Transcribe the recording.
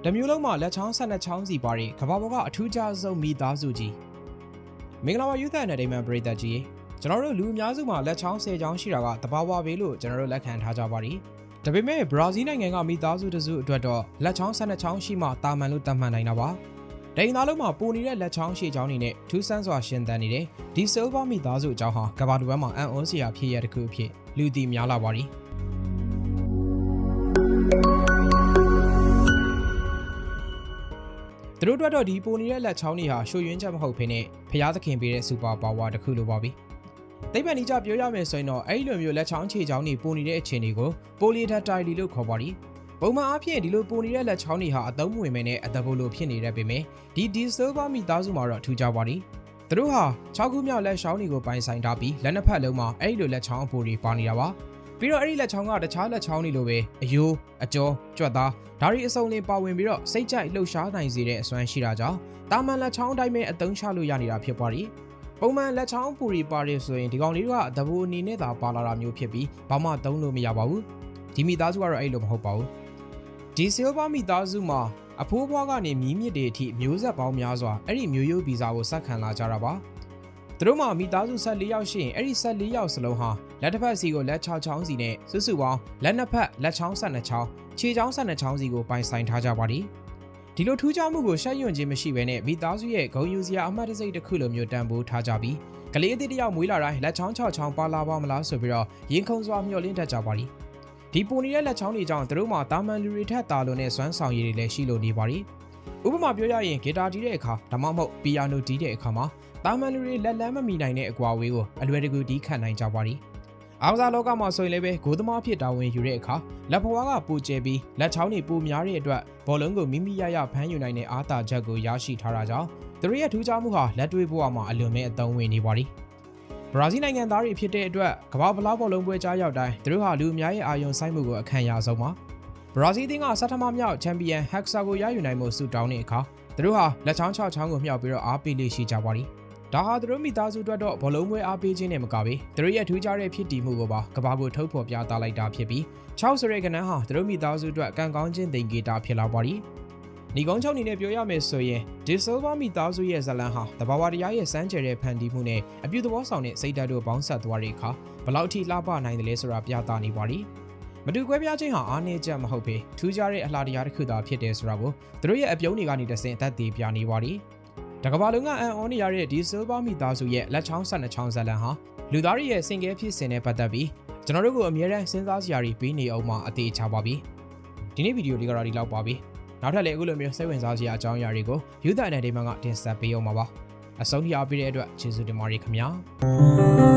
တမျိုးလုံးမှာလက်ချောင်း12ချောင်းစီပါတဲ့ကဘာပေါ်ကအထူးခြားဆုံးမိသားစုကြီးမင်္ဂလာပါ Youth Entertainment ပရိသတ်ကြီးကျွန်တော်တို့လူအများစုမှာလက်ချောင်း10ချောင်းရှိတာကတဘာဝပဲလို့ကျွန်တော်တို့လက်ခံထားကြပါတယ်ဒါပေမဲ့ဘရာဇီးနိုင်ငံကမိသားစုတစုအတွက်တော့လက်ချောင်း12ချောင်းရှိမှတာမန်လို့သတ်မှတ်နိုင်တာပါဒိန်သားလုံးမှာပိုနေတဲ့လက်ချောင်းရှည်ချောင်းတွေနဲ့ထူးဆန်းစွာရှင်သန်နေတဲ့ဒီ Silver မိသားစုအကြောင်းဟာကဘာတစ်ပတ်မှာအံ့ဩစရာဖြစ်ရတဲ့ခုအဖြစ်လူသိများလာပါတယ်သူတို့အတွက်တော့ဒီပိုနေတဲ့လက်ချောင်းတွေဟာရှို့ယွင်းချက်မဟုတ်ဘဲနဲ့ဖျားသခင်ပေးတဲ့စူပါပါဝါတစ်ခုလိုပါပဲသိပ္ပံနည်းကျပြောရမယ်ဆိုရင်တော့အဲ့ဒီလိုမျိုးလက်ချောင်းခြေချောင်းတွေပိုနေတဲ့အခြေအနေကိုပိုလီဒက်တိုင်လီလို့ခေါ်ပါတယ်ပုံမှန်အားဖြင့်ဒီလိုပိုနေတဲ့လက်ချောင်းတွေဟာအသုံးမဝင်မဲနဲ့အသက်ဖို့လိုဖြစ်နေတတ်ပေမဲ့ဒီဆိုဘာမိသားစုမှာတော့ထူးခြားပါတယ်သူတို့ဟာ6ခုမြောက်လက်ချောင်းတွေကိုပိုင်ဆိုင်ထားပြီးလက်နှစ်ဖက်လုံးမှာအဲ့ဒီလိုလက်ချောင်းအပိုတွေပါနေတာပါပြီးတော့အဲ့ဒီလက်ချောင်းကတခြားလက်ချောင်းတွေလိုပဲအယိုးအကျော်ကြွက်သားဒါတွေအစုံလင်ပါဝင်ပြီးတော့စိတ်ကြိုက်လှုပ်ရှားနိုင်စေတဲ့အစွမ်းရှိတာကြောင့်တာမန်လက်ချောင်းအတိုင်းပဲအသုံးချလို့ရနေတာဖြစ်ပါတယ်ပုံမှန်လက်ချောင်းပူရီပါတယ်ဆိုရင်ဒီကောင်လေးတွေကသဘောအနေနဲ့သာပါလာတာမျိုးဖြစ်ပြီးဘာမှသုံးလို့မရပါဘူးဒီမိသားစုကတော့အဲ့လိုမဟုတ်ပါဘူးဒီ Silver မိသားစုမှာအဖိုးဘွားကနေမြီးမြစ်တွေအထိမျိုးဆက်ပေါင်းများစွာအဲ့ဒီမျိုးရိုးဗီဇာကိုဆက်ခံလာကြတာပါသူတို့မှာမိသားစု14ယောက်ရှိရင်အဲ့ဒီ14ယောက်စလုံးဟာလက်တစ်ဖက်စီကိုလက်6ချောင်းစီနဲ့စုစုပေါင်းလက်နှစ်ဖက်လက်ချောင်း12ချောင်းခြေချောင်း12ချောင်းစီကိုပိုင်ဆိုင်ထားကြပါတယ်ဒီလိုထူးခြားမှုကိုရှက်ရွံ့ခြင်းမရှိဘဲနဲ့မိသားစုရဲ့ဂုဏ်ယူစရာအမှတ်တစိတ်တစ်ခုလိုမျိုးတန်ဖိုးထားကြပြီးကလေးအသစ်တစ်ယောက်မွေးလာတိုင်းလက်ချောင်း6ချောင်းပါလာပါမလားဆိုပြီးတော့ရင်ခုန်စွာမျှော်လင့်တတ်ကြပါတယ်ဒီပိုနေတဲ့လက်ချောင်းတွေကြောင့်သူတို့မှာတာမန်လူတွေထက်တာလွန်တဲ့စွမ်းဆောင်ရည်တွေလည်းရှိလို့နေပါတယ်ဥပမာပြောရရင်ဂီတာတီးတဲ့အခါဒါမှမဟုတ်ပီယာနိုတီးတဲ့အခါမှာတာမန်လူတွေလက်လန်းမမီနိုင်တဲ့အကွာအဝေးကိုအလွယ်တကူတီးခတ်နိုင်ကြပါတယ်အားကစားလောကမှာဆိုရင်လည်းပဲဂိုးသမားဖြစ်တာဝန်ယူတဲ့အခါလက်ဖွားကပိုကျဲပြီးလက်ချောင်းတွေပိုများတဲ့အတွက်ဘောလုံးကိုမိမိရဖမ်းယူနိုင်တဲ့အားသာချက်ကိုရရှိထားတာကြောင့်သူတို့ရဲ့ထူးခြားမှုဟာလက်တွေ့ဘဝမှာအလွန်မဲ့အသုံးဝင်နေပါတယ်ဘရာဇီးနိုင်ငံသားတွေဖြစ်တဲ့အတွက်ကမ္ဘာဖလားဘောလုံးပွဲကြားရောက်တိုင်းသူတို့ဟာလူအများရဲ့အာရုံစိုက်မှုကိုအခံရဆုံးပါဘရာဇီးအသင်းကဆဋ္ဌမမြောက်ချန်ပီယံဟက်ဆာကိုရယူနိုင်မှုဆုတောင်းတဲ့အခါသူတို့ဟာလက်ချောင်း6ချောင်းကိုမြှောက်ပြီးတော့အားပေးလေးရှိကြပါတယ်ဒါဟာသူတို့မိသားစုအတွက်တော့ဘောလုံးပွဲအားပေးခြင်းနဲ့မကဘဲသူတို့ရဲ့ထူးခြားတဲ့ဖြစ်တည်မှုကိုပါကဘာကိုထုတ်ဖော်ပြသလိုက်တာဖြစ်ပြီး6ဆိုတဲ့ကဏ္ဍဟာသူတို့မိသားစုအတွက်ကံကောင်းခြင်းသင်္ကေတဖြစ်လာပါတယ်။ညီကုန်းချုပ်အနေနဲ့ပြောရမယ်ဆိုရင်ဒီ Silver မိသားစုရဲ့ဇလံဟာတဘာဝတရားရဲ့စမ်းကြယ်တဲ့ဖန်တီးမှုနဲ့အပြုသဘောဆောင်တဲ့စိတ်ဓာတ်တို့ပေါင်းစပ်သွားတဲ့အခါဘလောက်ထိလှပနိုင်တယ်လဲဆိုတာပြသနေပါတယ်။မတူကွဲပြားခြင်းဟာအားနည်းချက်မဟုတ်ဘဲထူးခြားတဲ့အလှတရားတစ်ခုသာဖြစ်တယ်ဆိုတာကိုသူတို့ရဲ့အပြုံးတွေကနေတဆင့်သက်သေပြနေပါတယ်။တကဘာလုံးကအံ့ဩနေရတဲ့ဒီ Silver မိသားစုရဲ့လက်ချောင်း12ချောင်းဇလံဟာလူသားတွေရဲ့စင်ကဲဖြစ်စဉ်နဲ့ပတ်သက်ပြီးကျွန်တော်တို့ကိုအမြဲတမ်းစဉ်းစားစရာတွေပေးနေအောင်မှအသေးချပါပြီဒီနေ့ဗီဒီယိုလေးကတော့ဒီလောက်ပါပြီနောက်ထပ်လည်းအခုလိုမျိုးစိတ်ဝင်စားစရာအကြောင်းအရာတွေကို Youth Entertainment ကတင်ဆက်ပေးအောင်ပါအဆုံးထိအားပေးတဲ့အတွက်ကျေးဇူးတင်ပါတယ်ခင်ဗျာ